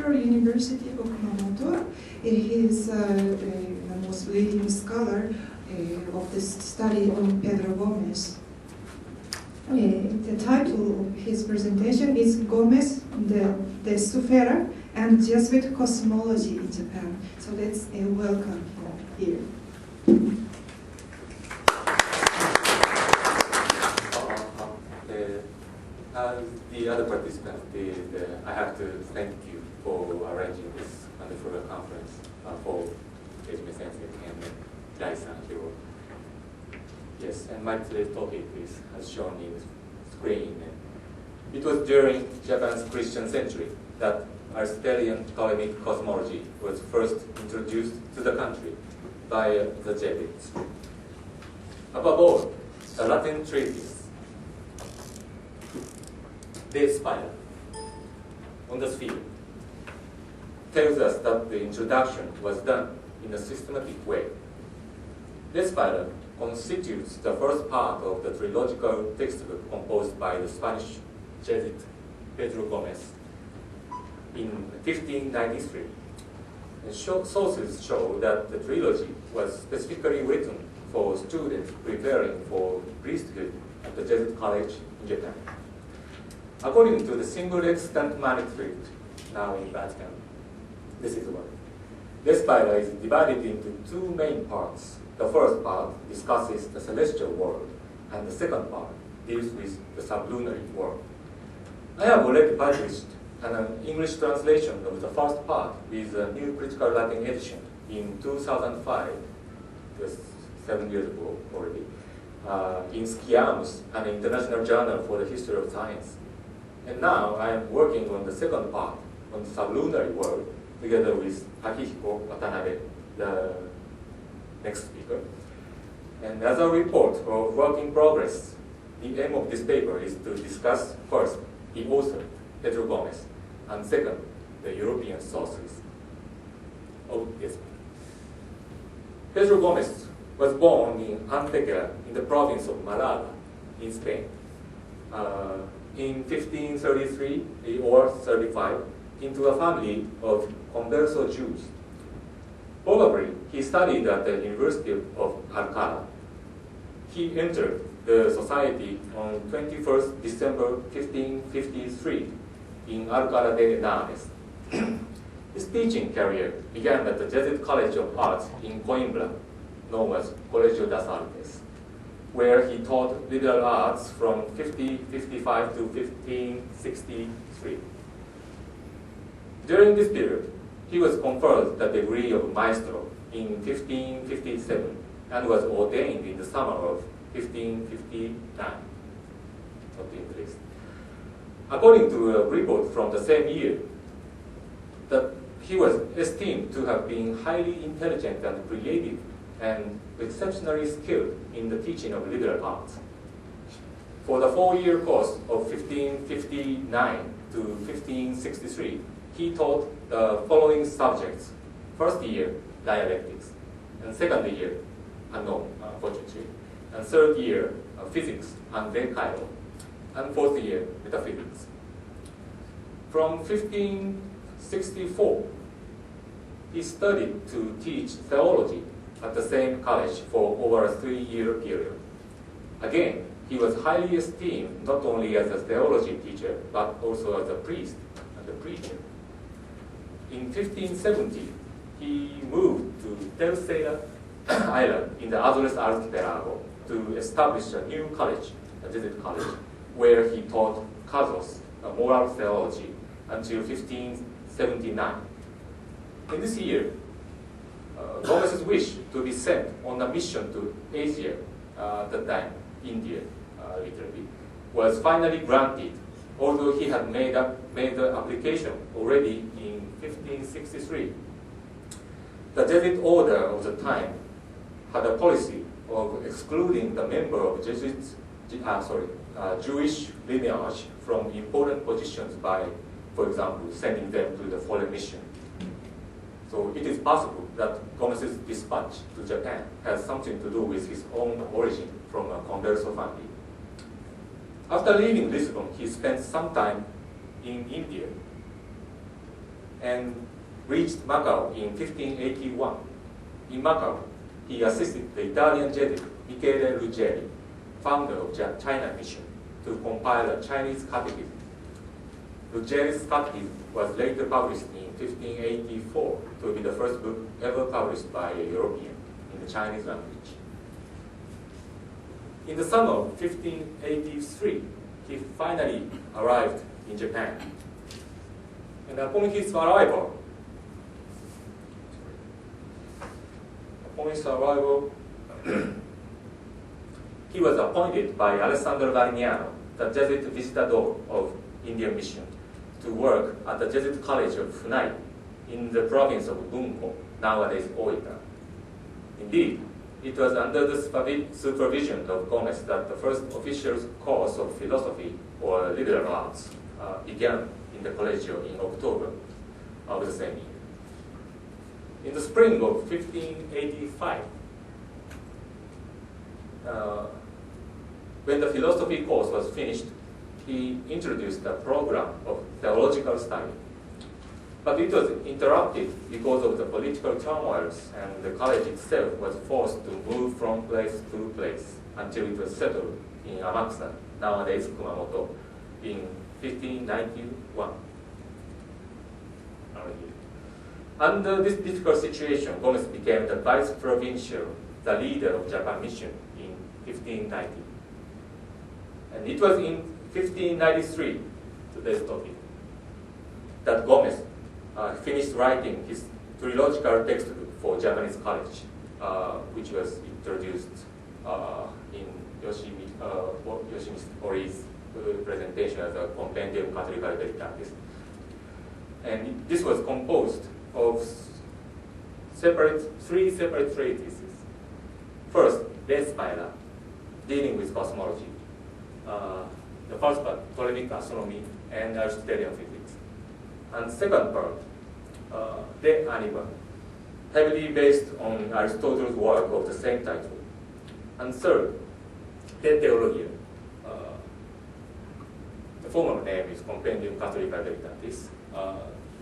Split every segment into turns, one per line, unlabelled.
Central University of Kumamoto. He is the most leading scholar of this study on Pedro Gomez. The title of his presentation is Gomez, the sphaera, and Jesuit Cosmology in Japan. So let's welcome him here.
The other participants, I have to thank you for arranging this wonderful conference for Eiji Sensei and Dai-san here. Yes, and my today's topic is as shown in the screen. It was during Japan's Christian century that Aristotelian Ptolemaic cosmology was first introduced to the country by the Jesuits. Above all, the Latin treatise De Sphaera on the sphere tells us that the introduction was done in a systematic way. De Sphaera constitutes the first part of the trilogical textbook composed by the Spanish Jesuit Pedro Gomez in 1593. And sources show that the trilogy was specifically written for students preparing for priesthood at the Jesuit College in Japan. According to the single extant manuscript now in Vatican, this is one. De Sphaera is divided into two main parts. The first part discusses the celestial world, and the second part deals with the sublunary world. I have already published an English translation of the first part with a new critical Latin edition in 2005, just 7 years ago already, in Sciamus, an international journal for the history of science. And now I am working on the second part, on the sublunary world, together with Akihiko Watanabe, the next speaker. And as a report of work in progress, the aim of this paper is to discuss first the author, Pedro Gomez, and second, the European sources. Oh, yes. Pedro Gomez was born in Antequera in the province of Malaga in Spain. In 1533 or 35, into a family of converso Jews. Probably he studied at the University of Alcalá. He entered the society on 21st December 1553 in Alcalá de Henares. His teaching career began at the Jesuit College of Arts in Coimbra, known as Colegio das Artes, where he taught liberal arts from 1555 to 1563. During this period, he was conferred the degree of maestro in 1557 and was ordained in the summer of 1559. Not in the list. According to a report from the same year, that he was esteemed to have been highly intelligent and creative and exceptionally skilled in the teaching of liberal arts. For the 4-year course of 1559 to 1563, he taught the following subjects. First year, dialectics, and second year, unknown, unfortunately, and third year, physics and de Cairo, and fourth year, metaphysics. From 1564, he studied to teach theology at the same college for over a 3-year period. Again, he was highly esteemed not only as a theology teacher, but also as a priest and a preacher. In 1570, he moved to Terceira Island in the Azores Archipelago to establish a new college, a Jesuit college, where he taught Casos, a moral theology, until 1579. In this year, Gomez's wish to be sent on a mission to Asia, at the time, India, literally, was finally granted, although he had made the application already in 1563. The Jesuit order of the time had a policy of excluding the member of Jewish lineage from important positions by, for example, sending them to the foreign mission. So it is possible that Gomez's dispatch to Japan has something to do with his own origin from a converso family. After leaving Lisbon, he spent some time in India. and reached Macau in 1581. In Macau, he assisted the Italian Jesuit Michele Ryuji, founder of China Mission, to compile a Chinese catechism. Ryuji's catechism was later published in 1584 to be the first book ever published by a European in the Chinese language. In the summer of 1583, he finally arrived in Japan. And upon his arrival, he was appointed by Alessandro Varignano, the Jesuit visitador of Indian Mission, to work at the Jesuit College of Funai in the province of Bunko, nowadays Oita. Indeed, it was under the supervision of Gomez that the first official course of philosophy or liberal arts began in the collegio in October of the same year. In the spring of 1585, when the philosophy course was finished, he introduced a program of theological study. But it was interrupted because of the political turmoils, and the college itself was forced to move from place to place until it was settled in Amakusa, nowadays Kumamoto, in 1591. Under this difficult situation, Gomez became the vice provincial, the leader of Japan Mission in 1590. And it was in 1593, today's topic, that Gomez finished writing his theological textbook for Japanese college, which was introduced in Yoshimichi Hori's presentation as a Compendium Catholicae Veritatis. And this was composed of three separate treatises. First, De Sphaera, dealing with cosmology. The first part, Ptolemaic astronomy and Aristotelian physics. And second part, De Anima, heavily based on Aristotle's work of the same title. And third, De Theologia. The former name is Compendium Catholicae Veritatis,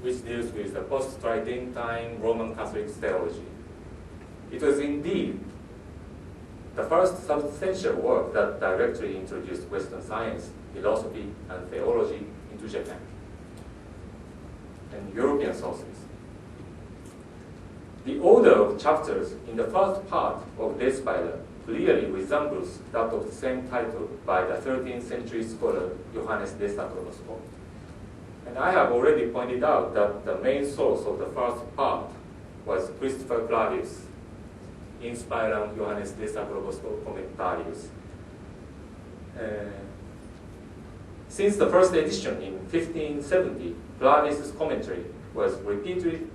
which deals with the post-Tridentine Roman Catholic theology. It was indeed the first substantial work that directly introduced Western science, philosophy, and theology into Japan and European sources. The order of chapters in the first part of De Sphaera clearly resembles that of the same title by the 13th century scholar Johannes de Sacrobosco. And I have already pointed out that the main source of the first part was Christopher Clavius, In Sphaeram Johannes de Sacrobosco Commentarius. Since the first edition in 1570, Clavius' commentary was repeatedly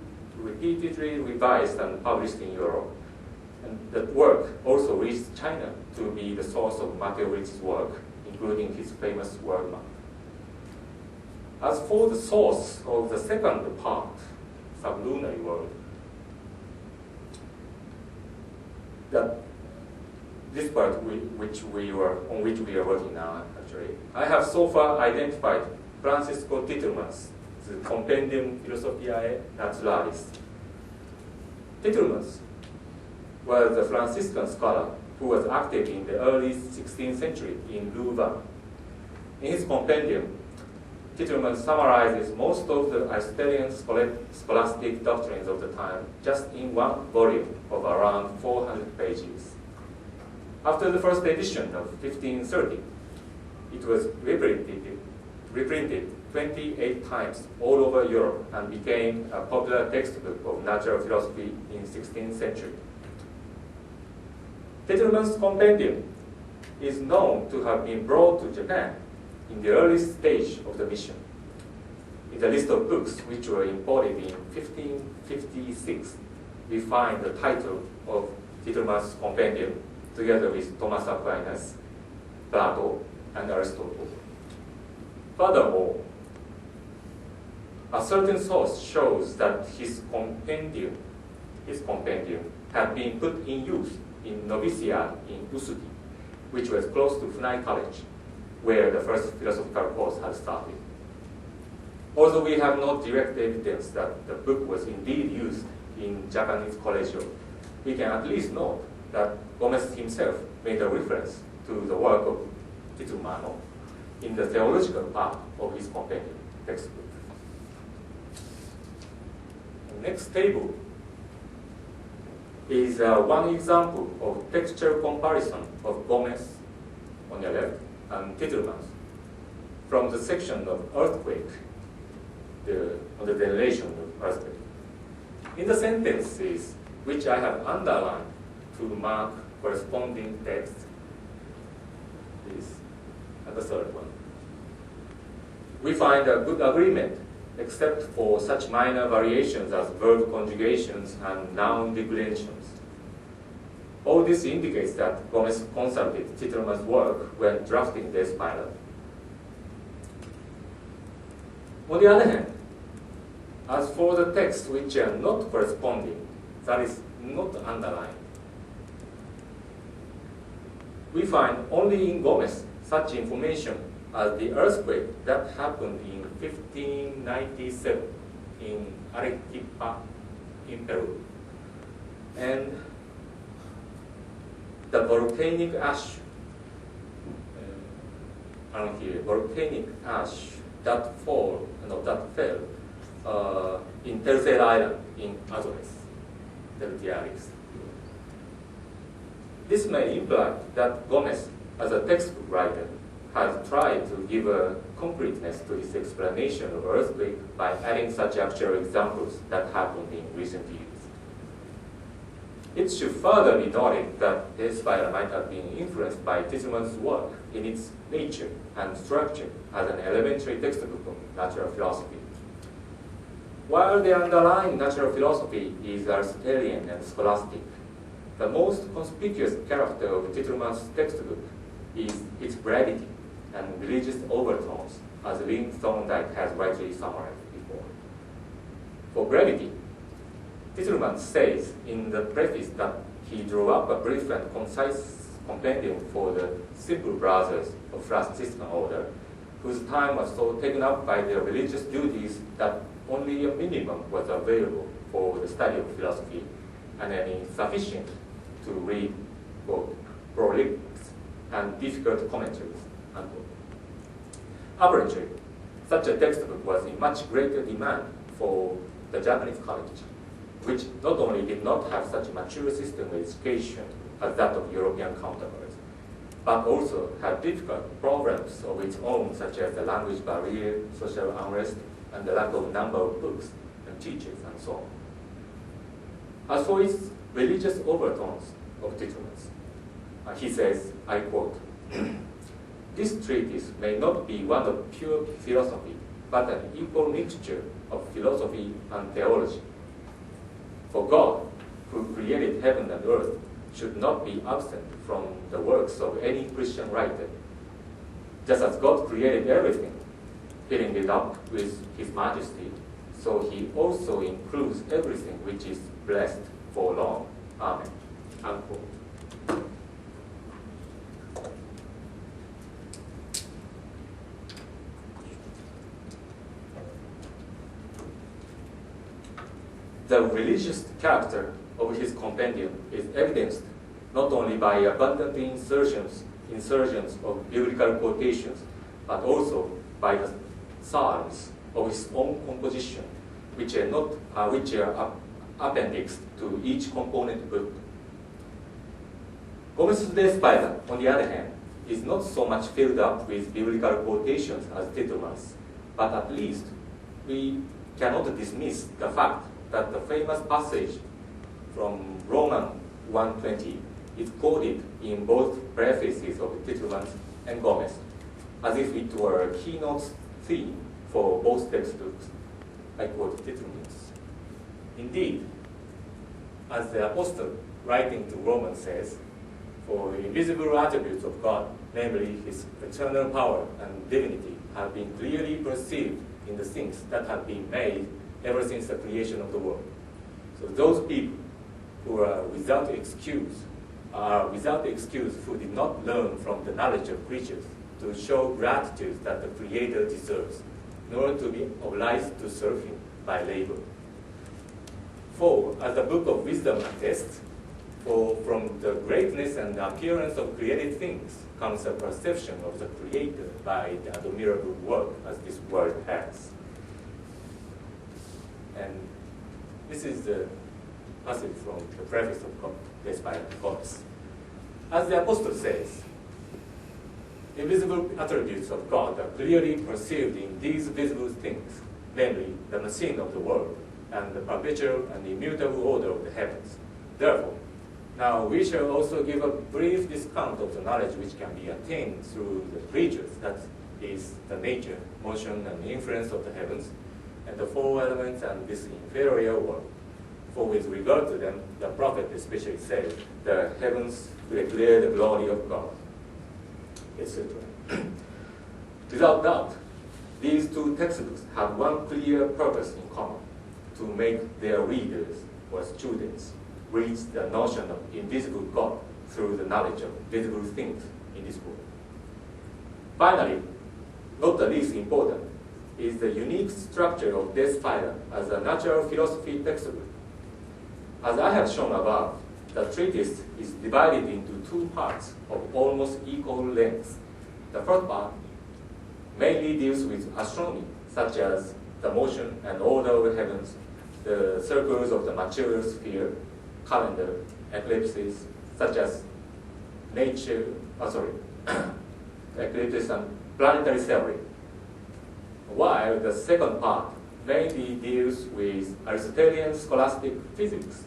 revised and published in Europe. And that work also reached China to be the source of Matthew Rich's work, including his famous word map. As for the source of the second part, Sublunary World, that this part on which we are working now, actually, I have so far identified Francisco Titelmann's Compendium Philosophiae Naturalis. Titelmann was a Franciscan scholar who was active in the early 16th century in Louvain. In his compendium, Titelmann summarizes most of the Aristotelian scholastic doctrines of the time just in one volume of around 400 pages. After the first edition of 1530, it was reprinted 28 times all over Europe and became a popular textbook of natural philosophy in the 16th century. Titelmann's compendium is known to have been brought to Japan in the early stage of the mission. In the list of books which were imported in 1556, we find the title of Titelmann's compendium together with Thomas Aquinas, Plato, and Aristotle. Furthermore, a certain source shows that his compendium had been put in use in novitiate in Usugi, which was close to Funai College, where the first philosophical course had started. Although we have no direct evidence that the book was indeed used in Japanese collegium, we can at least note that Gomez himself made a reference to the work of Titsumano in the theological part of his companion textbook. The next table is one example of textual comparison of Gomez on the left and Titelman's from the section of earthquake, on the derivation of earthquake. In the sentences which I have underlined to mark corresponding text, this and the third one, we find a good agreement except for such minor variations as verb conjugations and noun declensions. All this indicates that Gomez consulted Titelman's work when drafting the sphaera. On the other hand, as for the texts which are not corresponding, that is, not underlined, we find only in Gomez such information as the earthquake that happened in 1597 in Arequipa in Peru, and the volcanic ash, around here, volcanic ash that fell in Terceira Island in Azores, Tertiaris. This may imply that Gomez, as a textbook writer, has tried to give a concreteness to his explanation of earthquake by adding such actual examples that happened in recent years. It should further be noted that the sphaera might have been influenced by Titelman's work in its nature and structure as an elementary textbook of natural philosophy. While the underlying natural philosophy is Aristotelian and scholastic, the most conspicuous character of Titelman's textbook is its brevity and religious overtones, as Lynn Thorndike has rightly summarized before. For brevity, Titelman says in the preface that he drew up a brief and concise compendium for the simple brothers of Franciscan order, whose time was so taken up by their religious duties that only a minimum was available for the study of philosophy, and insufficient to read both prolific and difficult commentaries. Apparently, such a textbook was in much greater demand for the Japanese college, which not only did not have such a mature system of education as that of European counterparts, but also had difficult problems of its own, such as the language barrier, social unrest, and the lack of number of books and teachers, and so on. As for its religious overtones of Titelman's, he says, I quote, "This treatise may not be one of pure philosophy, but an equal mixture of philosophy and theology. For God, who created heaven and earth, should not be absent from the works of any Christian writer. Just as God created everything, filling it up with His majesty, so He also includes everything which is blessed for long. Amen." Unquote. The religious character of his compendium is evidenced not only by abundant insertions of biblical quotations, but also by the psalms of his own composition, which are appendixed to each component book. Gomez de Sphaera, on the other hand, is not so much filled up with biblical quotations as Titelman's, but at least we cannot dismiss the fact that the famous passage from Romans 1:20 is quoted in both prefaces of Titelman's and Gomez, as if it were a keynote theme for both textbooks. I quote Titelman's. Indeed, as the apostle writing to Romans says, "For the invisible attributes of God, namely His eternal power and divinity, have been clearly perceived in the things that have been made ever since the creation of the world." So those people who are without excuse who did not learn from the knowledge of creatures to show gratitude that the Creator deserves, in order to be obliged to serve him by labor. For, as the Book of Wisdom attests, from the greatness and the appearance of created things comes a perception of the Creator by the admirable work as this world has. And this is the passage from the preface of Despite Goddess. As the Apostle says, invisible attributes of God are clearly perceived in these visible things, namely the machine of the world and the perpetual and immutable order of the heavens. Therefore, now we shall also give a brief discount of the knowledge which can be attained through the creatures, that is, the nature, motion, and influence of the heavens, and the four elements and this inferior world. For with regard to them, the prophet especially says, the heavens declare the glory of God, etc. Without doubt, these two textbooks have one clear purpose in common: to make their readers or students reach the notion of invisible God through the knowledge of visible things in this world. Finally, not the least important, is the unique structure of this sphaera as a natural philosophy textbook. As I have shown above, the treatise is divided into two parts of almost equal length. The first part mainly deals with astronomy, such as the motion and order of the heavens, the circles of the material sphere, calendar, eclipses, such as eclipses and planetary theory. While the second part mainly deals with Aristotelian scholastic physics,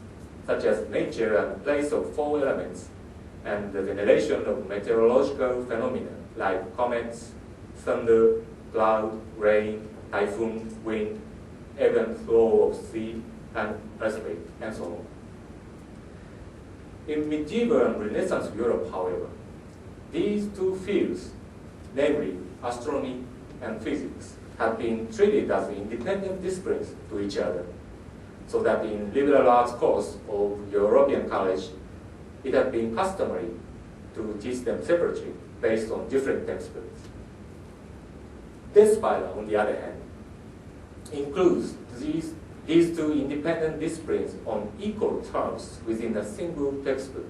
such as nature and place of four elements, and the veneration of meteorological phenomena like comets, thunder, cloud, rain, typhoon, wind, ebb and flow of sea, and earthquake, and so on. In medieval and Renaissance Europe, however, these two fields, namely astronomy and physics, have been treated as independent disciplines to each other, so that in liberal arts course of European college, it has been customary to teach them separately based on different textbooks. This sphaera, on the other hand, includes these two independent disciplines on equal terms within a single textbook.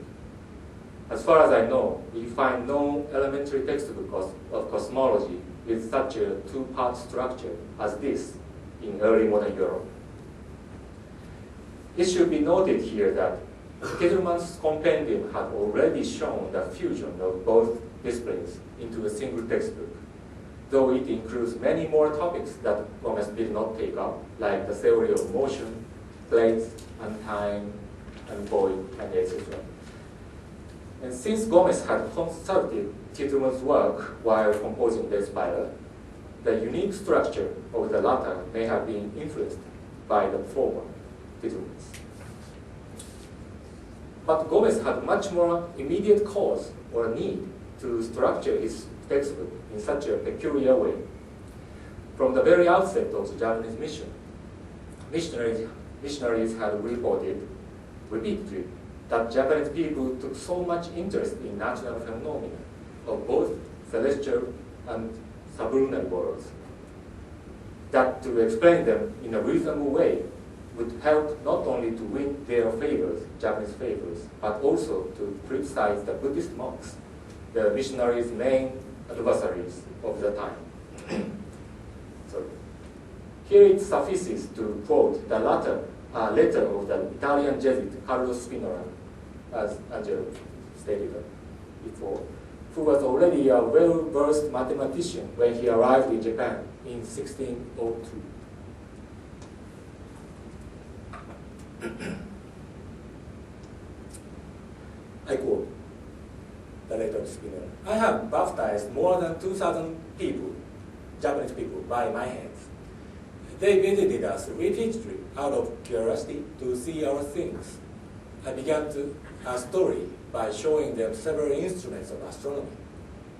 As far as I know, we find no elementary textbook of cosmology with such a two-part structure as this in early modern Europe. It should be noted here that Kittelman's compendium had already shown the fusion of both disciplines into a single textbook, though it includes many more topics that Gomez did not take up, like the theory of motion, place and time, and void, and etc. And since Gomez had consulted Kittelman's work while composing the sphaera, the unique structure of the latter may have been influenced by the former, Kittelman's. But Gomez had much more immediate cause or need to structure his textbook in such a peculiar way. From the very outset of the Japanese mission, missionaries had reported repeatedly that Japanese people took so much interest in natural phenomena of both celestial and sublunary worlds that to explain them in a reasonable way would help not only to win their favors, Japanese favors, but also to criticize the Buddhist monks, the missionaries' main adversaries of the time. So, here it suffices to quote the letter of the Italian Jesuit Carlo Spinola, as Angelo stated before, who was already a well-versed mathematician when he arrived in Japan in 1602. I quote the letter of Spinola. I have baptized more than 2,000 people, Japanese people, by my hands. They visited us repeatedly out of curiosity to see our things. I began a story by showing them several instruments of astronomy.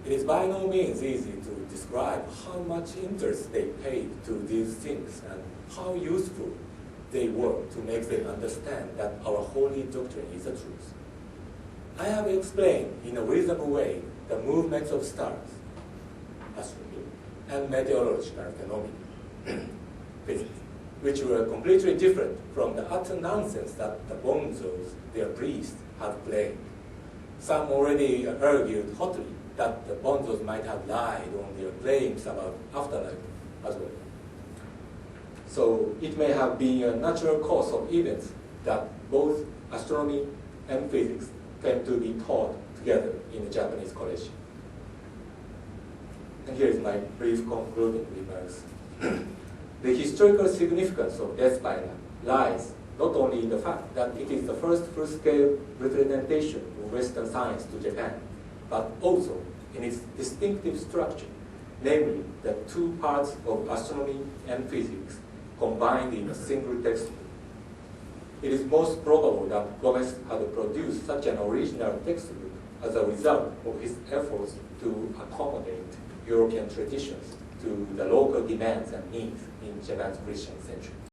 It is by no means easy to describe how much interest they paid to these things and how useful they were to make them understand that our holy doctrine is the truth. I have explained in a reasonable way the movements of stars, astronomy, and meteorological phenomena. physics, which were completely different from the utter nonsense that the bonzos, their priests, had claimed. Some already argued hotly that the bonzos might have lied on their claims about afterlife as well. So it may have been a natural course of events that both astronomy and physics came to be taught together in the Japanese college. And here is my brief concluding remarks. The historical significance of the sphaera lies not only in the fact that it is the first full-scale representation of Western science to Japan, but also in its distinctive structure, namely the two parts of astronomy and physics combined in a single textbook. It is most probable that Gomez had produced such an original textbook as a result of his efforts to accommodate European traditions to the local demands and needs in Japan's Christian century.